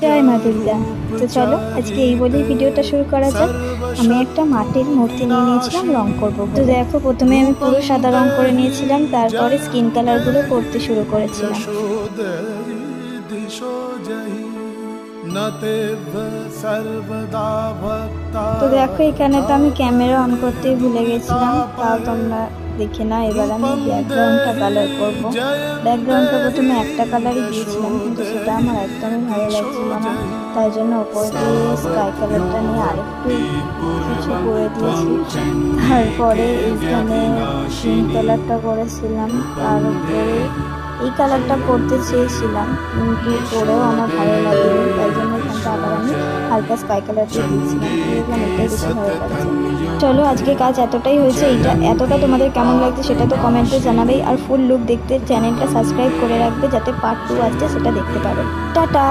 জয় মা দুর্গা। তো চলো আজকে এই বলেই ভিডিওটা শুরু করা যাক। আমি একটা মাটির মূর্তি নিয়ে নিয়েছিলাম রং করব। তো দেখো প্রথমে আমি পুরো সাদা রং করে নিয়েছিলাম, তারপরে স্কিন কালারগুলো করতে শুরু করেছিলাম। তো দেখো এখানে তো আমি ক্যামেরা অন করতেই ভুলে গেছিলাম, তাও তোমরা দেখে না। এবার আমি ব্যাকগ্রাউন্ডটা কালার করব। ব্যাকগ্রাউন্ডটা প্রথমে একটা কালারই দিয়েছিলাম, কিন্তু সেটা আমার একদমই ভালো লাগছিল না, তাই জন্য ওপর দিয়ে স্কাই কালারটা নিয়ে আরেকটু কিছু করে দিয়েছি। তারপরে এইখানে পিঙ্ক কালারটা করেছিলাম, তার উপরে এই কালারটা করতে চেয়েছিলাম কিন্তু করেও আমার ভালো লাগেনি, তাই জন্য এখানটা আবার আমি হালকা স্কাই কালারটা দিয়েছিলাম। দেখলাম এটাই বেশি ভালো লাগছে। চলো আজকে কাজ এতটাই হয়েছে, এতটা তোমাদের কেমন লাগছে সেটা তো কমেন্টে জানাবেই। আর ফুল লুক দেখতে চ্যানেলটা সাবস্ক্রাইব করে রাখবে, যাতে পার্ট 2 আসছে সেটা দেখতে পারো। টাটা।